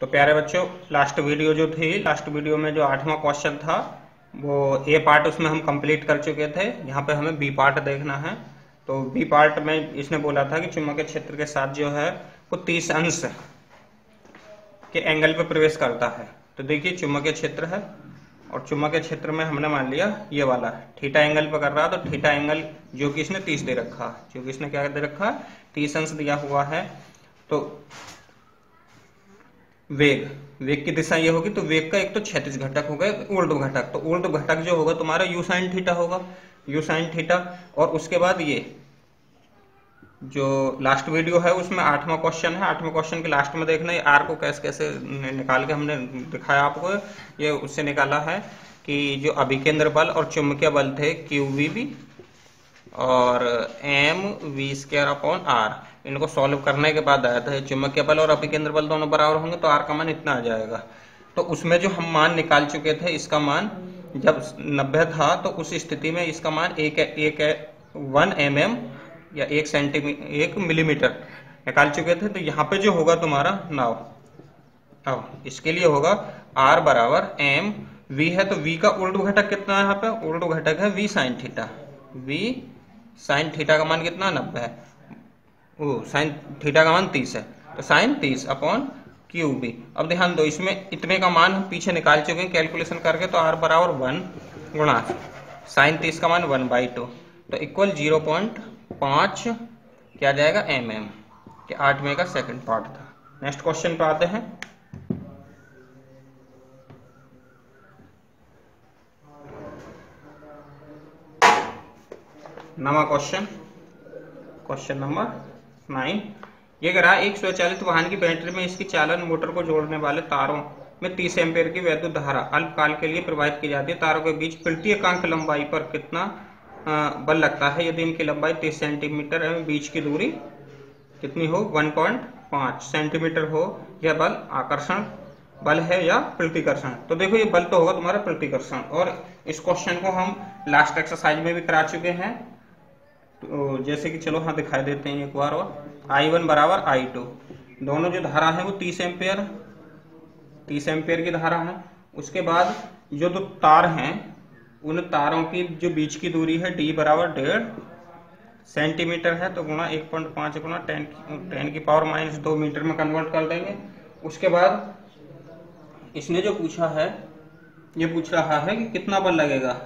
तो प्यारे बच्चों, लास्ट वीडियो में जो 8वां क्वेश्चन था वो ए पार्ट उसमें हम कंप्लीट कर चुके थे। यहाँ पे हमें बी पार्ट देखना है। तो बी पार्ट में इसने बोला था कि चुंबकीय क्षेत्र के साथ जो है वो 30 अंश के एंगल पे प्रवेश करता है। तो देखिए चुंबकीय क्षेत्र है और चुंबकीय क्षेत्र में हमने मान लिया ये वाला थीटा एंगल पे कर रहा है। तो थीटा एंगल जो कि इसने 30 दे रखा, जो कि इसने क्या दे रखा, 30 अंश दिया हुआ है। तो वेग की दिशा ये होगी। तो वेग का एक तो क्षैतिज घटक होगा, ऊर्ध्व घटक। तो ऊर्ध्व घटक जो होगा तुम्हारा यू साइन थीटा होगा, यू साइन थीटा। और उसके बाद ये जो लास्ट वीडियो है उसमें 8वां क्वेश्चन है, 8वें क्वेश्चन के लास्ट में देखना, ये आर को कैसे कैसे निकाल के हमने दिखाया आपको। ये उससे निकाला है कि जो अभिकेंद्र बल और चुंबकीय बल थे QVB और mv² अपॉन आर, इनको सॉल्व करने के बाद आया था चुंबकीय बल और अभिकेंद्र बल दोनों बराबर होंगे तो आर का मान इतना आ जाएगा। तो उसमें जो हम मान निकाल चुके थे, इसका मान जब 90 था तो उस स्थिति में इसका मान 1 mm या 1 मिलीमीटर निकाल चुके थे। तो यहाँ पे जो होगा तुम्हारा अब इसके लिए होगा R बराबर mv है। तो v का ऊर्ध्व घटक कितना है, यहाँ पे ऊर्ध्व घटक है v sine theta. v sine theta का मान कितना, 90 है। साइन थीटा का मान 30 है। तो साइन 30 अपॉन QB। अब ध्यान दो, इसमें इतने का मान हम पीछे निकाल चुके हैं कैलकुलेशन करके। तो R बराबर 1 गुणा साइन 30 का मान 1/2, तो इक्वल 0.5 क्या जाएगा mm के 8वें का सेकंड पार्ट था। नेक्स्ट क्वेश्चन पे आते हैं। नवा क्वेश्चन नंबर 9। ये कह रहा है एक स्वचालित वाहन की बैटरी में इसकी चालन मोटर को जोड़ने वाले तारों में 30 एम्पीयर की वैद्युत धारा अल्पकाल के लिए प्रवाहित की जाती है। तारों के बीच प्रति एकांक लंबाई पर कितना बल लगता है यदि इनकी लंबाई 30 सेंटीमीटर है, बीच की दूरी कितनी हो, 1.5 सेंटीमीटर हो। यह बल आकर्षण बल है या प्रतिकर्षण। तो देखो ये बल तो होगा तुम्हारा प्रतिकर्षण। और इस क्वेश्चन को हम लास्ट एक्सरसाइज में भी करा चुके हैं। तो जैसे कि चलो हाँ दिखाई देते हैं एक बार और। I1 बराबर I2, दोनों जो धारा है वो 30 एम्पीयर की धारा है। उसके बाद जो दो तार हैं उन तारों की जो बीच की दूरी है D बराबर 1.5 सेंटीमीटर है। तो गुणा 1.5 गुणा 10 की पावर -2 मीटर में कन्वर्ट कर देंगे। उसके बाद इसने जो पूछा है, ये पूछ रहा है कि कितना बल लगेगा,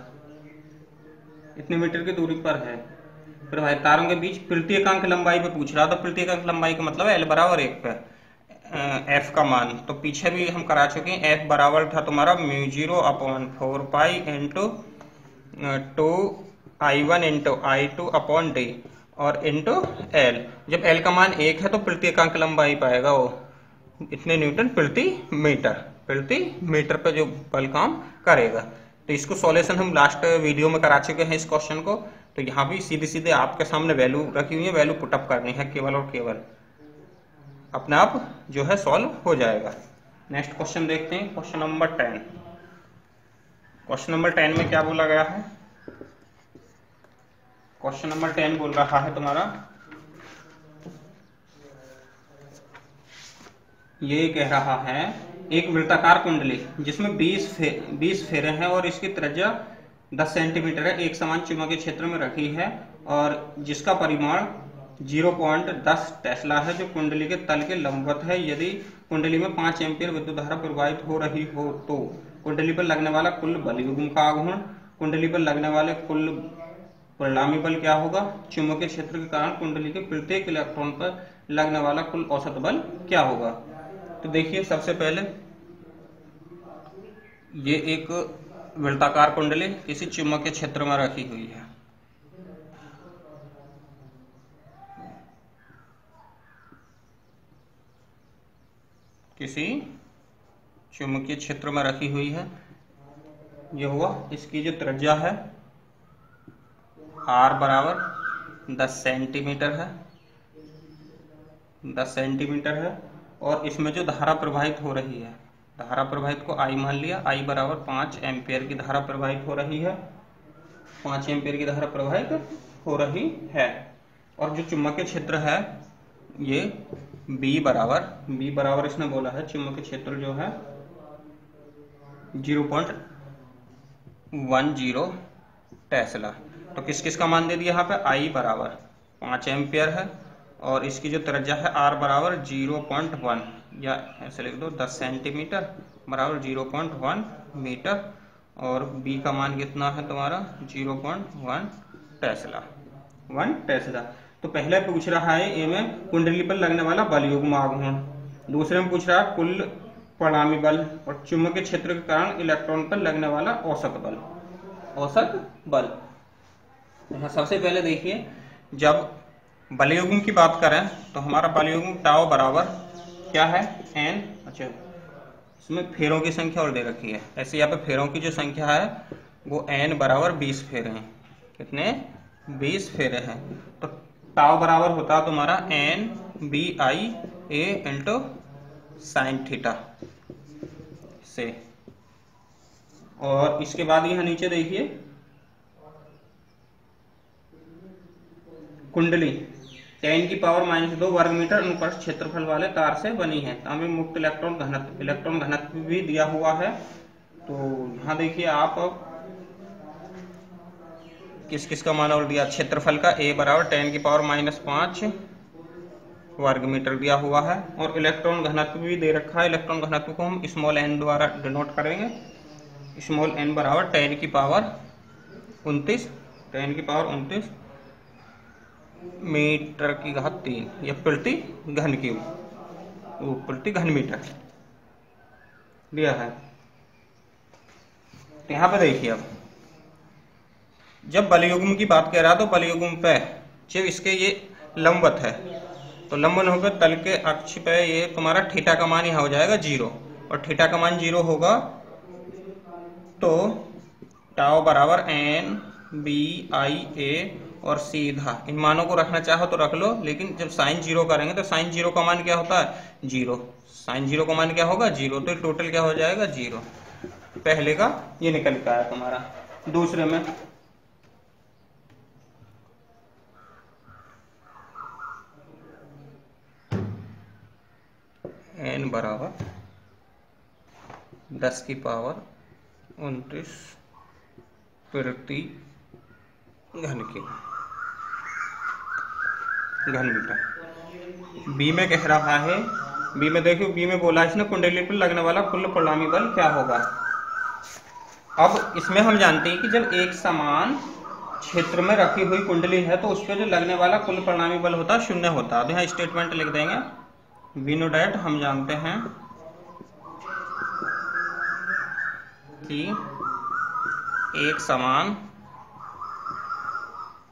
इतने मीटर की दूरी पर है। फिर भाई तारों के बीच प्रति एकांक लंबाई पे पूछ रहा, तो प्रति एकांक लंबाई का मतलब L बराबर 1 पे F का मान तो पीछे भी हम करा चुके हैं। F बराबर था तुम्हारा μ0/4 pi into 2I1 into I2 upon D और इंटू L। जब L का मान 1 है तो प्रति एकांक लंबाई पाएगा वो इतने न्यूटन प्रति मीटर पे जो बल काम करेगा। तो इसको सॉल्यूशन हम लास्ट वीडियो में करा चुके हैं इस क्वेश्चन को। तो यहाँ भी सीधे सीधे आपके सामने वैल्यू रखी हुई है, वैल्यू पुटअप करनी है केवल और केवल, अपने आप जो है सॉल्व हो जाएगा। नेक्स्ट क्वेश्चन देखते हैं, क्वेश्चन नंबर 10। क्वेश्चन नंबर 10 में क्या बोला गया है, क्वेश्चन नंबर 10 बोल रहा है तुम्हारा, ये कह रहा है एक वृत्ताकार कुंडली जिसमें 20 फेरे हैं और इसकी त्रिज्या 10 सेंटीमीटर है, एक समान चुंबकीय क्षेत्र में रखी है और जिसका परिमाण 0.10 टेस्ला है, जो कुंडली के तल के लंबवत है। यदि कुंडली में 5 एम्पीयर विद्युत धारा प्रवाहित हो रही हो तो कुंडली पर लगने वाला कुल बल युग्म का आघूर्ण, कुंडली पर लगने वाले कुल परिणामी बल क्या होगा, चुंबकीय क्षेत्र के कारण कुंडली के प्रत्येक इलेक्ट्रॉन पर लगने वाला कुल औसत बल क्या होगा। तो देखिए सबसे पहले ये एक वृत्ताकार कुंडली किसी चुंबकीय क्षेत्र में रखी हुई है। किसी चुंबकीय क्षेत्र में रखी हुई है। ये हुआ, इसकी जो त्रिज्या है R बराबर 10 सेंटीमीटर है, 10 सेंटीमीटर है। और इसमें जो धारा प्रवाहित हो रही है, धारा प्रवाहित को I मान लिया, I बराबर 5 एम्पीयर की धारा प्रवाहित हो रही है, 5 एम्पीयर की धारा प्रवाहित हो रही है। और जो चुंबकीय क्षेत्र है ये बी बराबर इसने बोला है चुंबकीय क्षेत्र जो है 0.10 टेस्ला। तो किस किस का मान दे दिया यहाँ पे, आई बराबर 5 एम्पियर है और इसकी जो त्रिज्या है आर बराबर 0.1 या ऐसे लिख दो 10 सेंटीमीटर बराबर 0.1 मीटर और बी का मान कितना है तुम्हारा 0.1 टेस्ला 1 टेस्ला। तो पहले पूछ रहा है ए में कुंडली पर लगने वाला बल युग्म आघूर्ण, दूसरे में पूछ रहा है कुल परिणामी बल और चुंबकीय क्षेत्र के कारण इलेक्ट्रॉन पर लगने वाला औसत बल। यहाँ सबसे पहले देखिए जब बल युग्म की बात करें तो हमारा बल युग्म टाउ बराबर क्या है एन। अच्छा इसमें फेरों की संख्या और दे रखी है, ऐसे यहाँ पे फेरों की जो संख्या है वो एन बराबर 20 फेरे हैं। कितने 20 फेरे हैं। तो टाउ बराबर होता है तुम्हारा N B I A into sine theta से। और इसके बाद यहाँ नीचे देखिए कुंडली 10⁻⁻2 वर्ग मीटर अनुप्रस्थ क्षेत्रफल वाले तार से बनी है। तांबे मुक्त इलेक्ट्रॉन घनत्व भी दिया हुआ है। तो यहाँ देखिए आप किस किस का मान और दिया, क्षेत्रफल का ए बराबर 10⁻⁻5 वर्ग मीटर दिया हुआ है और इलेक्ट्रॉन घनत्व भी दे रखा है। इलेक्ट्रॉन घनत्व को हम स्मॉल एन द्वारा डिनोट करेंगे। स्मॉल एन बराबर 10⁻29 मीटर की घात 3 या प्रति घन मीटर दिया है। तो यहाँ पे देखिए अब जब बल युग्म की बात कर रहा तो बल युग्म पे जब इसके ये लंबवत है तो लंबन होकर तल के अक्ष पे ये तुम्हारा थीटा का मान यहाँ हो जाएगा 0 और थीटा का मान 0 होगा तो टाउ बराबर एन बी आई ए और सीधा इन मानों को रखना चाहो तो रख लो, लेकिन जब साइन 0 करेंगे तो साइन 0 का मान क्या होता है 0, साइन 0 का मान क्या होगा 0, तो टोटल क्या हो जाएगा 0। पहले का ये निकल के आया तुम्हारा। दूसरे में n बराबर 10⁻⁻29 प्रति घन मीटर। बी में कह रहा है, बी में देखियो बी में बोला इसने कुंडली पर लगने वाला कुल परिणामी बल क्या होगा। अब इसमें हम जानते हैं कि जब एक समान क्षेत्र में रखी हुई कुंडली है तो उस पर जो लगने वाला कुल परिणामी बल होता है 0 होता है। तो यहाँ स्टेटमेंट लिख देंगे वी नो डैट हम जानते हैं कि एक समान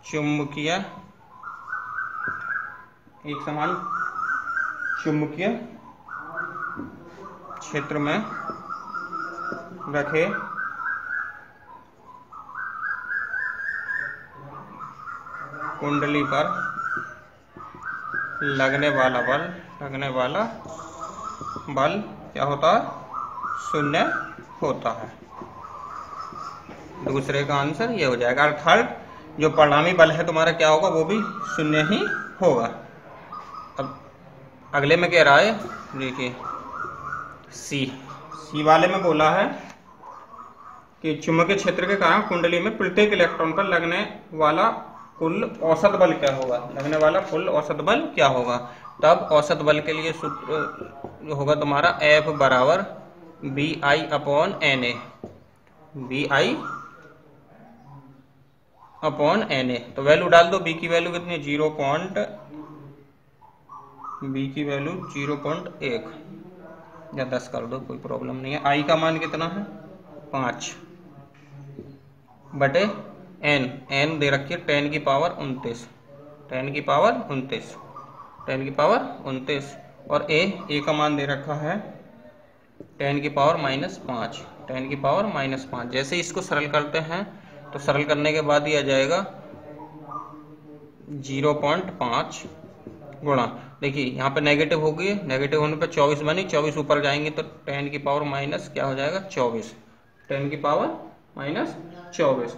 चुंबकीय क्षेत्र में रखे कुंडली पर लगने वाला बल क्या होता है 0 होता है। दूसरे का आंसर ये हो जाएगा, अर्थात जो परिणामी बल है तुम्हारा क्या होगा वो भी 0 ही होगा। अब अगले में कह रहा है देखिए सी वाले में बोला है कि चुंबकीय क्षेत्र के कारण कुंडली में प्रत्येक इलेक्ट्रॉन पर लगने वाला कुल औसत बल क्या होगा। तब औसत बल के लिए सूत्र होगा तुम्हारा F बराबर BI/NA BI/NA। तो वैल्यू डाल दो, B की वैल्यू कितनी है 0.1 या 10 कर दो, कोई प्रॉब्लम नहीं है। I का मान कितना है 5 बटे n दे रखी है 10⁻⁻29 और a का मान दे रखा है 10⁻⁻5 जैसे इसको सरल करते हैं तो सरल करने के बाद ही आ जाएगा 0.5 गुणा, देखिए यहाँ पे नेगेटिव होगी, नेगेटिव होने पे 24 बनी, 24 ऊपर जाएंगे तो 10⁻⁻, क्या हो जाएगा 24, 10⁻⁻24।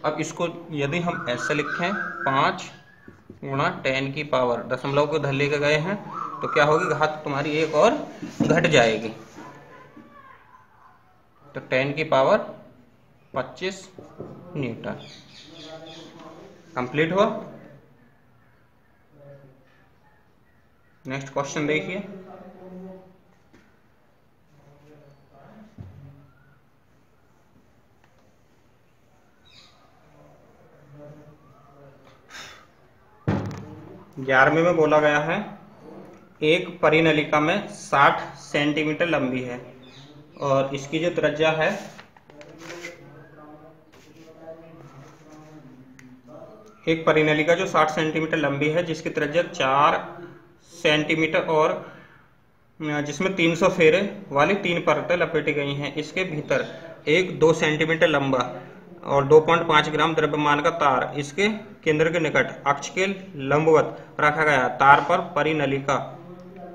अब इसको यदि हम ऐसे लिखें 5 गुणा 10⁻, दशमलव को धर लेके गए हैं तो क्या होगी, घात तुम्हारी एक और घट जाएगी। तो 10 की पावर 25 न्यूटन। कंप्लीट हुआ। नेक्स्ट क्वेश्चन देखिए। ग्यारहवें में बोला गया है एक परिनलिका में 60 सेंटीमीटर लंबी है और इसकी जो त्रिज्या है एक परिनलिका जो 60 सेंटीमीटर लंबी है जिसकी त्रिज्या 4 सेंटीमीटर और जिसमें 300 फेरे वाली 3 परतें लपेटी गई हैं, इसके भीतर एक 2 सेंटीमीटर लंबा और 2.5 ग्राम द्रव्यमान का तार इसके केंद्र के निकट अक्ष के लंबवत रखा गया। तार पर परिनलिका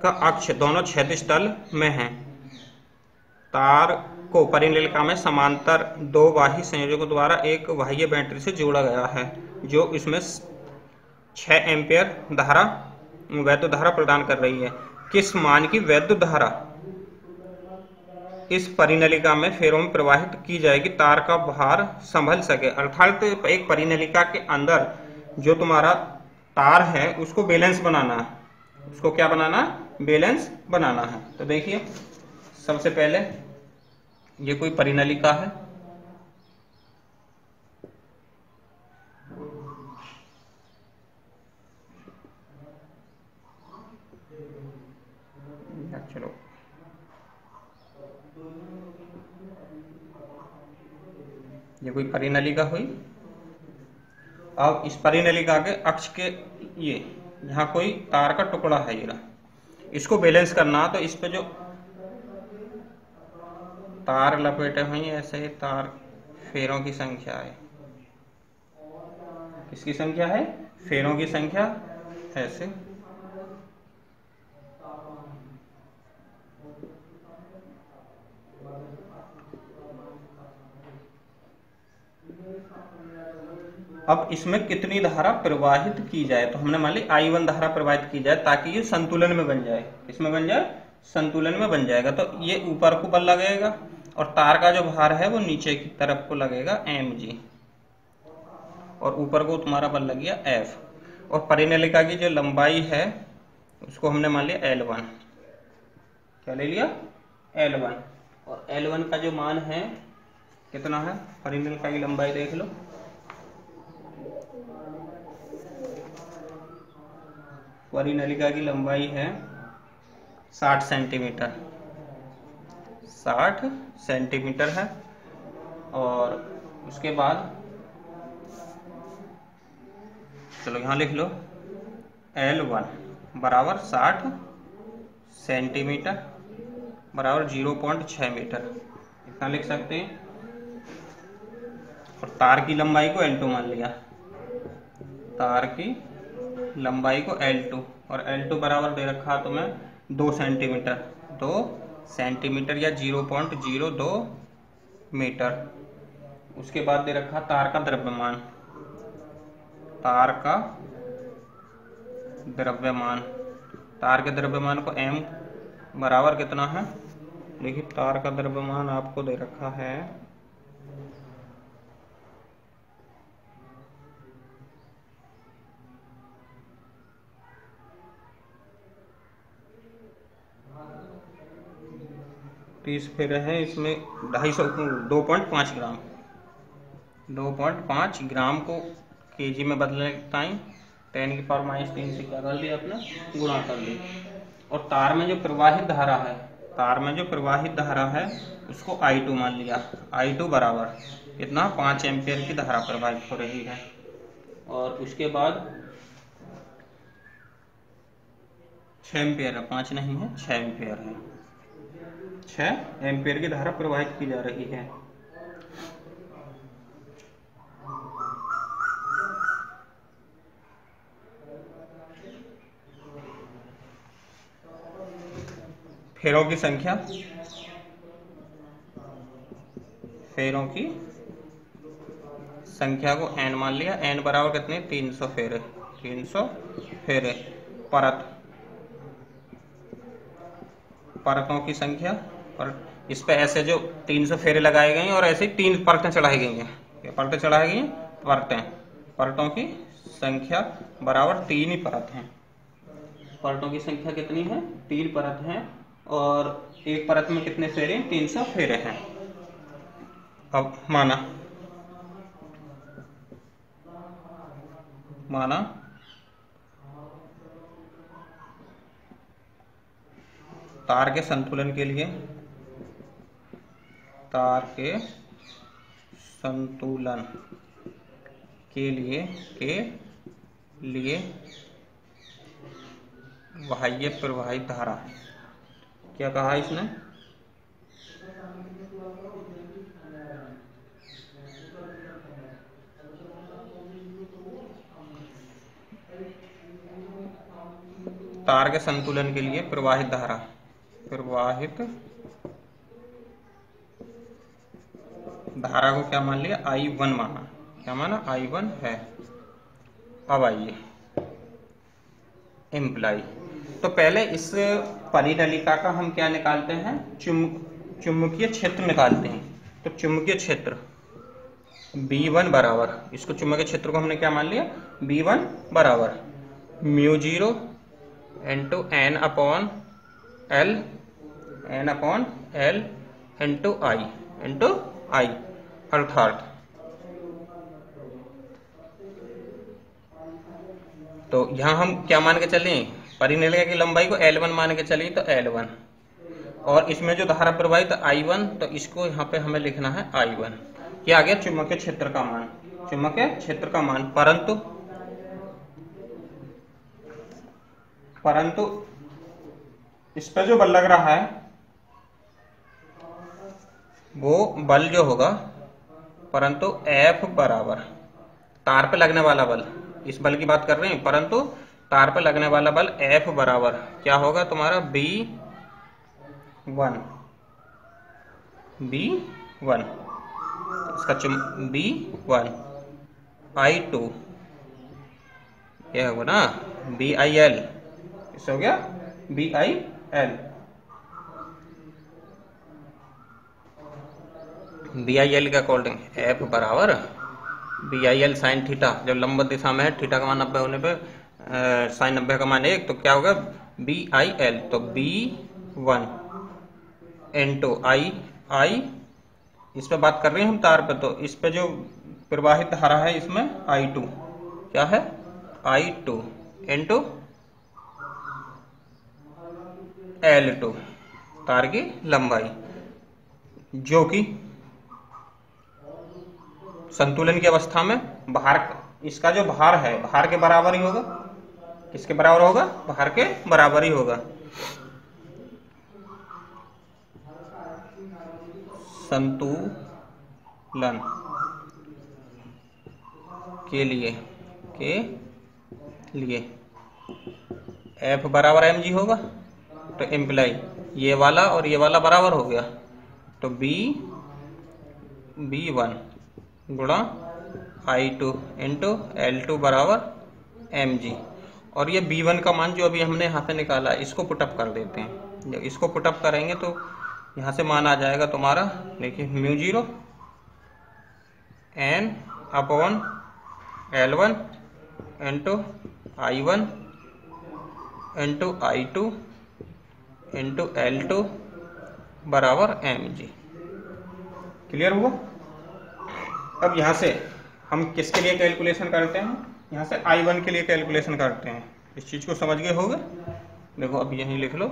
का अक्ष दोनों क्षैतिज तल में है। तार को परिनलिका में समांतर 2 बाह्य संयोजकों द्वारा एक बाह्य बैटरी से जोड़ा गया है जो इसमें 6 एम्पीयर धारा वैद्युत धारा प्रदान कर रही है। किस मान की वैद्युत धारा इस परिनलिका में फेरों में प्रवाहित की जाएगी तार का भार संभल सके। अर्थात एक परिनलिका के अंदर जो तुम्हारा तार है उसको बैलेंस बनाना है, उसको क्या बनाना, बैलेंस बनाना है। तो देखिए सबसे पहले ये कोई परिनलिका है, चलो ये कोई परिनलिका हुई। अब इस परिनलिका के अक्ष के ये यहाँ कोई तार का टुकड़ा है, ये इसको बैलेंस करना। तो इस पे जो तार लपेटे हुए हैं ऐसे ही तार फेरों की संख्या है, किसकी संख्या है, फेरों की संख्या ऐसे। अब इसमें कितनी धारा प्रवाहित की जाए, तो हमने मान ली I1 धारा प्रवाहित की जाए ताकि ये संतुलन में बन जाए। इसमें बन जाए, संतुलन में बन जाएगा। तो ये ऊपर को बल लगेगा और तार का जो भार है वो नीचे की तरफ को लगेगा mg और ऊपर को तुम्हारा बल लग गया F। और परिनलिका की जो लंबाई है उसको हमने मान लिया L1। क्या ले लिया, L1। और L1 का जो मान है कितना है, परिनलिका की लंबाई देख लो, परिनलिका की लंबाई है 60 सेंटीमीटर, 60 सेंटीमीटर है। और उसके बाद चलो यहाँ लिख लो L1 बराबर 60 सेंटीमीटर बराबर 0.6 मीटर, इतना लिख सकते हैं। और तार की लंबाई को L2 मान लिया, तार की लंबाई को L2 और L2 बराबर दे रखा तुम्हें 2 सेंटीमीटर, 2 सेंटीमीटर या 0.02 मीटर। उसके बाद दे रखा तार का द्रव्यमान, तार का द्रव्यमान, तार के द्रव्यमान को m बराबर कितना है, देखिए तार का द्रव्यमान आपको दे रखा है 30 फेरे हैं, इसमें 2.5 ग्राम, 2.5 ग्राम को केजी में बदलने टाइम 10 की पावर -3 से क्या कर लिया अपने, गुणा कर लिया। और तार में जो प्रवाहित धारा है, तार में जो प्रवाहित धारा है उसको I2 मान लिया, I2 बराबर इतना 5 एम्पियर की धारा प्रवाहित हो रही है। और उसके बाद 6 एम्पियर है, 5 नहीं है 6 एम्पियर है, 6 एम्पियर की धारा प्रवाहित की जा रही है। फेरों की संख्या, फेरों की संख्या को n मान लिया, n बराबर कितने 300 फेरे, 300 फेरे। परत, परतों की संख्या, और इस पे ऐसे जो 300 फेरे लगाए गए हैं और ऐसे 3 परतें चढ़ाई गई हैं। ये परतें चढ़ाई गई हैं, परतों की संख्या बराबर 3 ही परत हैं। परतों की संख्या कितनी है? 3 परत हैं, और एक परत में कितने फेरे? 300 फेरे हैं। अब माना तार के संतुलन के लिए बाह्य प्रवाहित धारा, क्या कहा इसने? तार के संतुलन के लिए प्रवाहित धारा, को क्या मान लिया? I1 माना। क्या माना? I1 है। अब आइए इम्प्लाई। तो पहले इस परिनलिका का हम क्या निकालते हैं? चुंबकीय क्षेत्र निकालते हैं। तो चुंबकीय क्षेत्र B1 बराबर, इसको चुंबकीय क्षेत्र को हमने क्या मान लिया? B1 बराबर μ0 into N upon L into I अर्थात तो यहाँ हम क्या मान के चले? परिनलिका की लंबाई को L1 मान के चलिए, तो L1, और इसमें जो धारा प्रवाहित तो I1, तो इसको यहाँ पे हमें लिखना है I1। क्या आ गया? चुंबकीय क्षेत्र का मान। परंतु इस पे जो बल लग रहा है वो बल जो होगा, परंतु F बराबर तार पे लगने वाला बल, इस बल की बात कर रहे हैं, परंतु तार पे लगने वाला बल F बराबर क्या होगा तुम्हारा? B1 इसका B1 I2, यह होगा ना BIL, इससे हो गया BIL। BIL के अकॉर्डिंग F बराबर BIL साइन थीटा, जब लंबवत दिशा में है, थीटा का मान 90 होने पे साइन 90 का मान 1, तो क्या होगा? BIL। तो B1 इंटू I इस पे बात कर रहे हैं हम तार पे, तो इस पे जो प्रवाहित धारा है इसमें I2, क्या है? I2 इंटू L2 तार की लंबाई, जो कि संतुलन की अवस्था में भार, इसका जो भार है भार के बराबर ही होगा। किसके बराबर होगा? भार के बराबर ही होगा। संतुलन के लिए F बराबर mg होगा, तो इम्प्लाई ये वाला और ये वाला बराबर हो गया, तो B1 गुणा I2 इंटू L2 बराबर mg। और ये B1 का मान जो अभी हमने यहाँ से निकाला, इसको पुटअप कर देते हैं। जब इसको पुटअप करेंगे तो यहाँ से मान आ जाएगा तुम्हारा, देखिए μ0 N upon L1 into I1 into I2 into L2 बराबर mg। क्लियर हुआ? अब यहाँ से हम किसके लिए कैलकुलेशन करते हैं? यहाँ से I1 के लिए कैलकुलेशन करते हैं। इस चीज को समझ गए होगे? देखो अब यहीं लिख लो,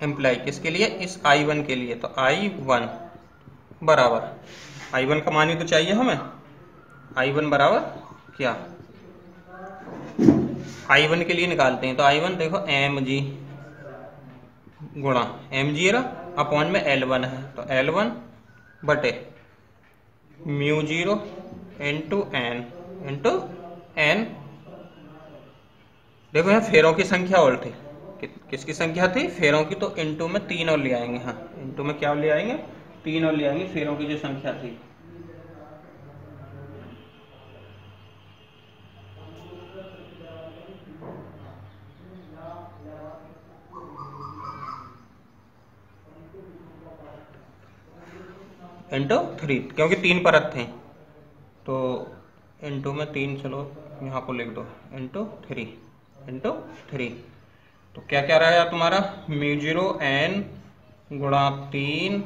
इम्प्लाई किसके लिए? इस I1 के लिए। तो I1 बराबर, I1 का मान ही तो चाहिए हमें, I1 बराबर क्या? I1 के लिए निकालते हैं, तो I1 देखो mg गुणा mg अपॉन में L1 है, तो L1 बटे μ0 इंटू N। देखो यहाँ फेरों की संख्या और थी, किसकी संख्या थी? फेरों की। तो इंटू में 3 और ले आएंगे। हाँ, इंटू में क्या ले आएंगे? 3 और ले आएंगे, फेरों की जो संख्या थी। इंटू 3, क्योंकि 3 परत थे तो इंटू में 3, चलो यहाँ को लिख दो, इंटू 3 तो क्या क्या रहेगा तुम्हारा, म्यू0 n गुणा 3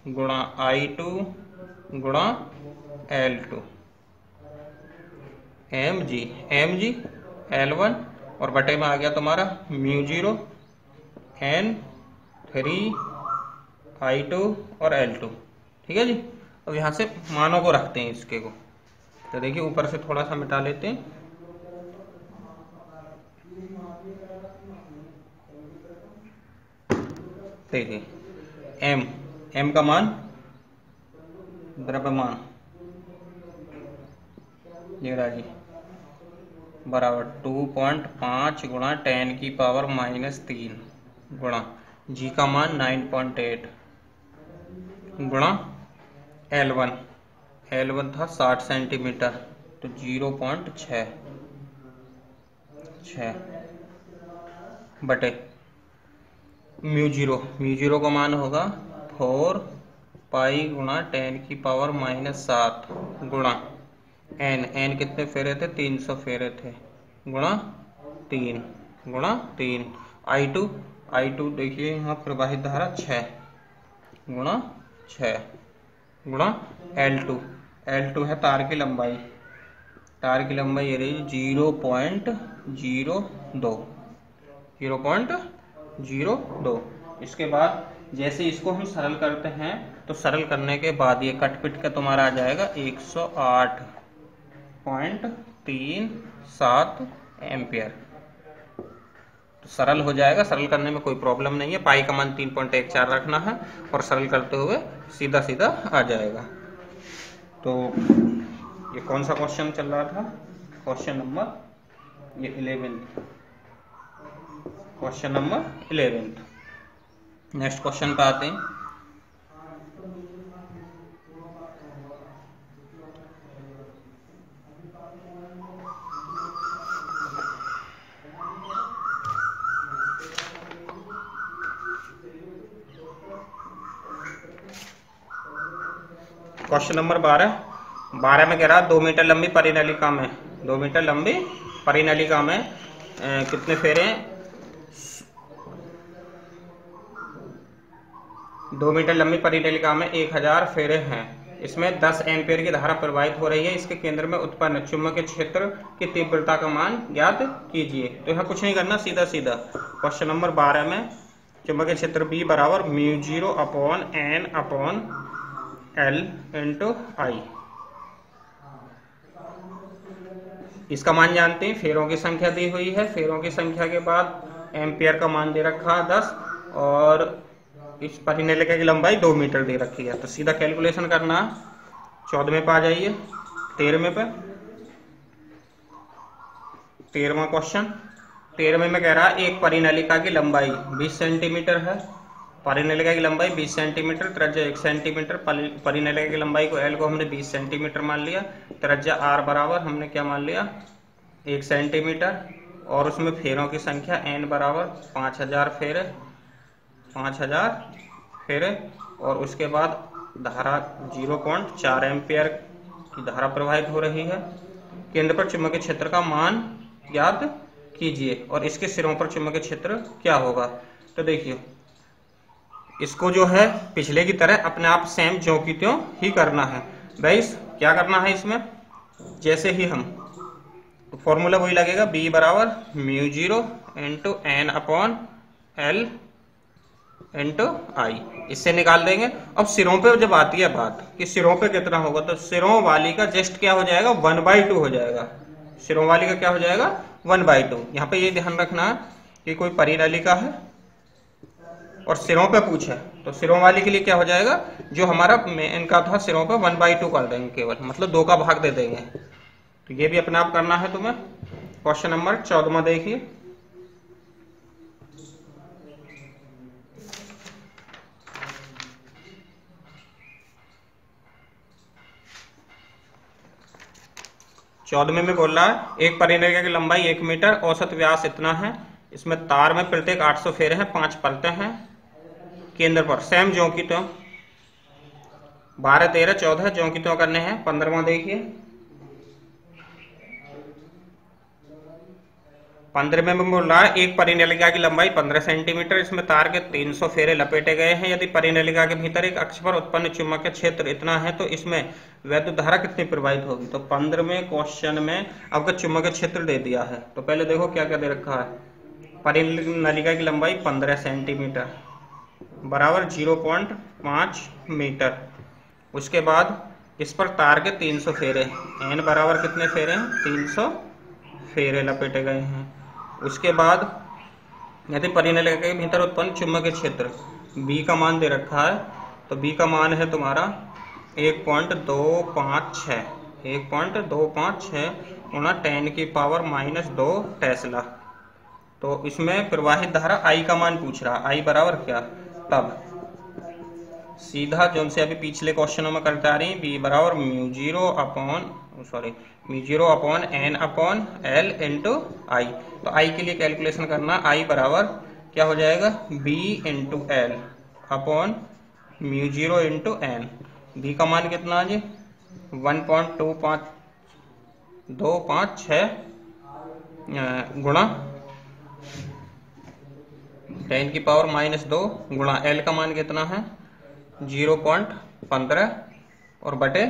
गुणा I2 गुणा L2 mg L1 और बटे में आ गया तुम्हारा म्यू0 n 3 I2 और L2। ठीक है जी। अब यहाँ से मानों को रखते हैं इसके को, तो देखिए ऊपर से थोड़ा सा मिटा लेते हैं। देखिए m का मान, द्रव्यमान ये रहा जी, बराबर 2.5 गुणा 10 की पावर -3 गुणा g का मान 9.8 गुणा L1 था 60 सेंटीमीटर तो 0.6 बटे म्यू0 का मान होगा 4 पाई गुणा 10 की पावर -7 गुणा n कितने फेरे थे, 300 फेरे थे, गुणा 3 I2 देखिए यहाँ प्रवाहित धारा 6 गुणा L2 है तार की लंबाई ये रही 0.02। इसके बाद जैसे इसको हम सरल करते हैं तो सरल करने के बाद ये कटपिट का तुम्हारा आ जाएगा 108.37 एम्पियर। तो सरल हो जाएगा, सरल करने में कोई प्रॉब्लम नहीं है। पाई का मान 3.14 रखना है और सरल करते हुए सीधा सीधा आ जाएगा। तो ये कौन सा क्वेश्चन चल रहा था, क्वेश्चन नंबर 11। नेक्स्ट क्वेश्चन पे आते हैं। क्वेश्चन नंबर 12 में कह रहा 2 मीटर लंबी परिनलिका में 2 मीटर लंबी परिनलिका में कितने फेरे हैं, 2 मीटर लंबी परिनलिका में 1000 फेरे हैं। इसमें 10 एम्पियर की धारा प्रवाहित हो रही है। इसके केंद्र में उत्पन्न चुंबकीय क्षेत्र की तीव्रता का मान ज्ञात कीजिए। तो यहाँ कुछ नहीं करना, सीधा सीधा क्वेश्चन नंबर 12 में चुंबकीय क्षेत्र B बराबर म्यू0 upon n upon L into I। इसका मान जानते हैं, फेरों की संख्या दी हुई है, फेरों की संख्या के बाद एम्पियर का मान दे रखा है 10 और इस परिनलिका की लंबाई 2 मीटर दे रखी है। तो सीधा कैलकुलेशन करना है। 14वें पे आ जाइए, 13वें पे, 13वां क्वेश्चन। 13वें में कह रहा है एक परिनलिका की लंबाई 20 सेंटीमीटर है। परिनलिका की लंबाई 20 सेंटीमीटर, त्रिज्या 1 सेंटीमीटर। परिनलिका की लंबाई को L को हमने 20 सेंटीमीटर मान लिया, त्रिज्या R बराबर हमने क्या मान लिया 1 सेंटीमीटर, और उसमें फेरों की संख्या n बराबर 5000 फेरे, और उसके बाद धारा 0.4 एम्पियर की धारा प्रवाहित हो रही है। केंद्र पर चुंबकीय क्षेत्र का मान ज्ञात कीजिए और इसके सिरों पर चुंबकीय क्षेत्र क्या होगा। तो देखिए इसको जो है पिछले की तरह अपने आप सेम ज्यों की त्यों ही करना है। गाइस क्या करना है इसमें, जैसे ही हम तो फॉर्मूला वही लगेगा, B बराबर म्यू0 into n upon L into I, इससे निकाल देंगे। अब सिरों पे जब आती है बात कि सिरों पे कितना होगा, तो सिरों वाली का जस्ट क्या हो जाएगा 1/2 हो जाएगा। सिरों वाली का क्या हो जाएगा 1/2। यहाँ पे ये ध्यान रखना है कि कोई परिनलिका है और सिरों पे पूछे तो सिरों वाली के लिए क्या हो जाएगा, जो हमारा मेन का था सिरों पे 1/2 कर देंगे केवल, मतलब 2 का भाग दे देंगे। तो ये भी अपने आप करना है तुम्हें। क्वेश्चन नंबर 14 देखिए, में बोल रहा है एक परिनलिका की लंबाई 1 मीटर, औसत व्यास इतना है। इसमें तार में प्रत्येक 800 फेरे हैं, 5 परतें हैं। केंद्र पर सेम ज्यों की त्यों 12, 13, 14 ज्यों की त्यों करने हैं। 15वां देखिए, 15वें में बोल रहा है एक परिनलिका की लंबाई 15 सेंटीमीटर, इसमें तार के 300 फेरे लपेटे गए हैं। यदि परिनलिका के भीतर एक अक्ष पर उत्पन्न चुंबकीय क्षेत्र इतना है तो इसमें वैद्युत धारा कितनी प्रवाहित होगी। तो 15वें क्वेश्चन में आपका चुंबकीय क्षेत्र दे दिया है। तो पहले देखो क्या क्या दे रखा है। परिनलिका की लंबाई 15 सेंटीमीटर बराबर 0.5 मीटर। उसके बाद इस पर तार के 300 फेरे, एन बराबर कितने फेरे हैं, 300 फेरे लपेटे गए हैं। उसके बाद यदि परिनलिका के भीतर उत्पन्न चुंबकीय क्षेत्र B का मान दे रखा है, तो B का मान है तुम्हारा 1.256 गुणा 10⁻⁻2 टेस्ला। तो इसमें प्रवाहित धारा I का मान पूछ रहा है। I बराबर क्या, तब सीधा जो से अभी पिछले क्वेश्चनों में करते आ रही है, B बराबर म्यू0 upon N upon L into I। तो I के लिए कैलकुलेशन करना, I बराबर क्या हो जाएगा, B इंटू L अपॉन म्यू0 इंटू N। B का मान कितना है जी, 1.256 गुणा 10⁻⁻2 गुणा L का मान कितना है 0.15 और बटे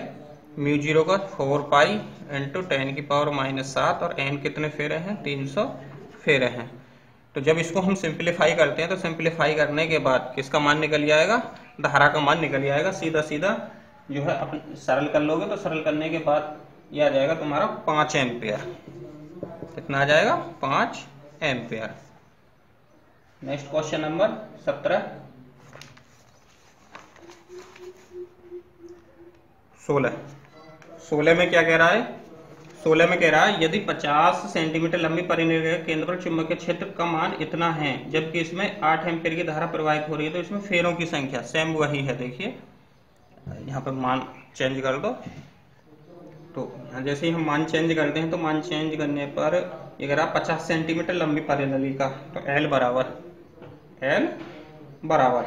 म्यू0 का 4 पाई इंटू 10⁻⁷ और n कितने फेरे हैं, 300 फेरे हैं। तो जब इसको हम सिंप्लीफाई करते हैं तो सिंप्लीफाई करने के बाद किसका मान निकल जाएगा, धारा का मान निकल जाएगा। सीधा सीधा जो है अपन सरल कर लोगे तो सरल करने के बाद यह आ जाएगा तुम्हारा 5 एम्पियर। कितना आ जाएगा, 5 एम्पियर। नेक्स्ट क्वेश्चन नंबर 17 16 में क्या कह रहा है, 16 में कह रहा है यदि 50 सेंटीमीटर लंबी परिनलिका के केंद्र पर चुंबकीय क्षेत्र का मान इतना है जबकि इसमें 8 एम्पीयर की धारा प्रवाहित हो रही है, तो इसमें फेरों की संख्या सेम वही है। देखिए यहाँ पर मान चेंज कर दो, तो जैसे ही हम मान चेंज करते हैं तो मान चेंज करने पर ये कह रहा 50 सेंटीमीटर लंबी परिनलिका, तो L बराबर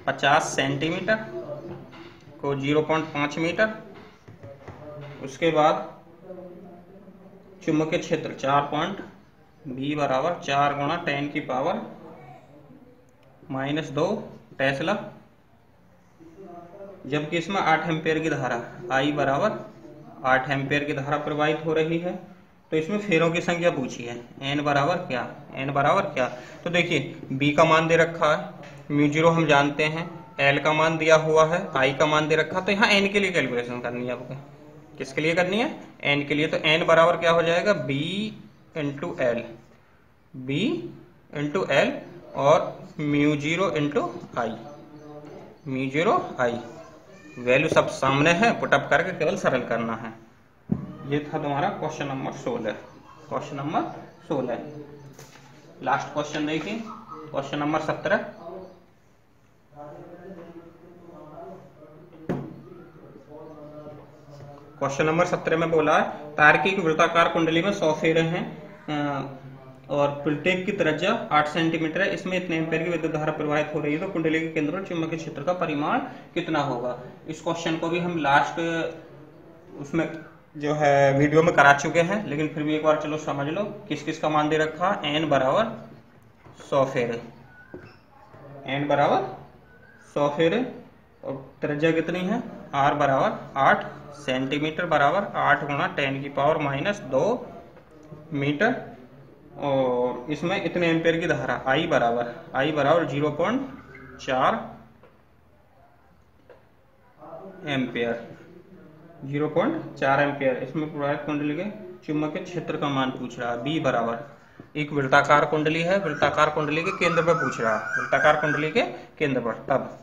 50 सेंटीमीटर को 0.5 मीटर। उसके बाद चुंबकीय क्षेत्र 4 बराबर 4 गुणा 10⁻⁻2 टेस्ला, जबकि इसमें 8 एम्पीयर की धारा I बराबर 8 एम्पीयर की धारा प्रवाहित हो रही है। तो इसमें फेरों की संख्या पूछी है, n बराबर क्या। तो देखिए B का मान दे रखा है, म्यू0 हम जानते हैं, L का मान दिया हुआ है, I का मान दे रखा, तो यहाँ n के लिए कैलकुलेशन करनी है आपको। किसके लिए करनी है, n के लिए। तो n बराबर क्या हो जाएगा, B इंटू L और म्यू0 इंटू I। वैल्यू सब सामने है, पुटअप करके केवल सरल करना है। ये था तुम्हारा क्वेश्चन नंबर 16। लास्ट क्वेश्चन देखिए, क्वेश्चन नंबर 17। क्वेश्चन नंबर 17 में बोला है तार की एक वृत्ताकार कुंडली में 100 फेरे हैं और प्रत्येक की त्रिज्या 8 सेंटीमीटर है, इसमें इतने एम्पीयर की विद्युत धारा प्रवाहित हो रही है, तो कुंडली के केंद्र पर चुंबकीय क्षेत्र का परिमाण कितना होगा। इस क्वेश्चन को भी हम लास्ट उसमें जो है वीडियो में करा चुके हैं, लेकिन फिर भी एक बार चलो समझ लो किस किस का मान दे रखा। n बराबर 100 फेरे, और त्रिज्या कितनी है, r बराबर 8 सेंटीमीटर बराबर 8 गुणा 10⁻⁻2 मीटर, और इसमें इतने एम्पीयर की धारा I बराबर 0.4 एम्पियर। इसमें प्रवाहित कुंडली के चुंबकीय क्षेत्र का मान पूछ रहा है। B बराबर एक वृत्ताकार कुंडली है, वृत्ताकार कुंडली के केंद्र पर पूछ रहा है, वृत्ताकार कुंडली के केंद्र पर, तब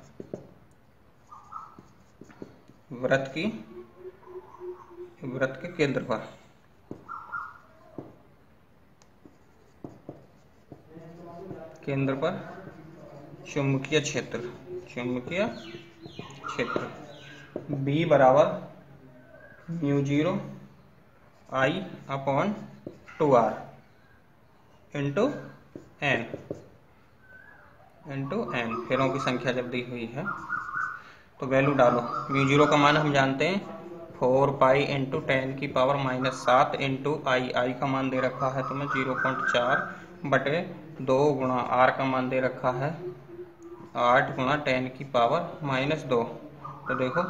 वृत्त के केंद्र पर चुंबकीय क्षेत्र B बराबर म्यू0 I upon 2R into N। Into N, फेरों की संख्या जब दी हुई है तो वैल्यू डालो। म्यू जीरो का मान हम जानते हैं 4 पाई इंटू 10 की पावर -7 इंटू आई का मान दे रखा है तुम्हें 0.4 बटे 2 गुणा आर का मान दे रखा है 8 गुणा 10 की पावर -2। तो देखो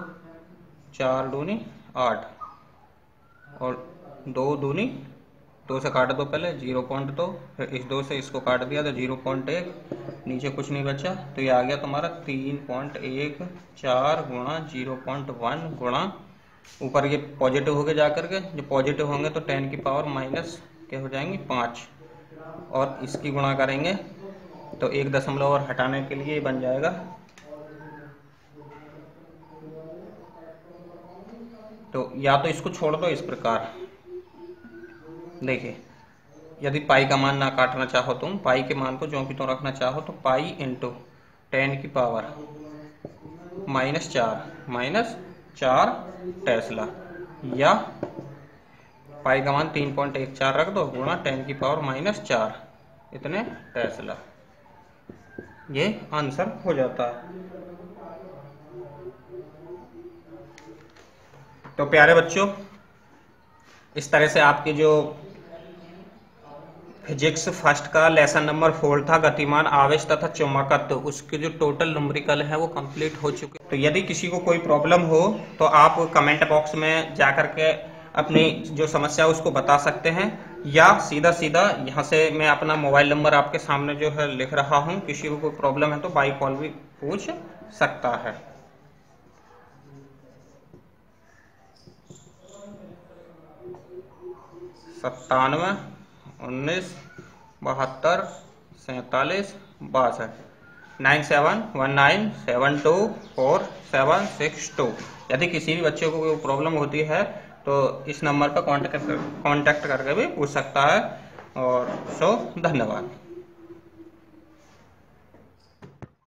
4 दूनी 8 और 2 दूनी 2 से काट दो पहले 0.2, फिर इस 2 से इसको काट दिया तो 0.1, नीचे कुछ नहीं बचा तो ये आ गया तुम्हारा 3.14 गुणा 0.1 गुणा ऊपर ये पॉजिटिव हो गए जाकर के, जो पॉजिटिव होंगे तो 10 की पावर माइनस क्या हो जाएंगे 5 और इसकी गुणा करेंगे तो 1 दशमलव और हटाने के लिए बन जाएगा तो या तो इसको छोड़ दो इस प्रकार। देखिए यदि पाई का मान ना काटना चाहो तुम, पाई के मान को जो कि तो रखना चाहो तो पाई इंटू 10 की पावर -4 टेस्ला, या पाई का मान 3.14 रख दो गुणा 10 की पावर -4 इतने टेस्ला, ये आंसर हो जाता है। तो प्यारे बच्चों, इस तरह से आपके जो फिजिक्स फर्स्ट का लेसन नंबर 4 था गतिमान आवेश तथा चुंबकत्व, उसके जो टोटल न्यूमेरिकल है वो कंप्लीट हो चुके। तो यदि किसी को कोई प्रॉब्लम हो तो आप कमेंट बॉक्स में जाकर के अपनी जो समस्या है उसको बता सकते हैं, या सीधा सीधा यहाँ से मैं अपना मोबाइल नंबर आपके सामने जो है लिख रहा हूँ, किसी को कोई प्रॉब्लम है तो बाई कॉल भी पूछ सकता है। 97 19 72 47 62 9719724762। यदि किसी भी बच्चे को कोई प्रॉब्लम होती है तो इस नंबर पर कांटेक्ट करके भी पूछ सकता है। और धन्यवाद।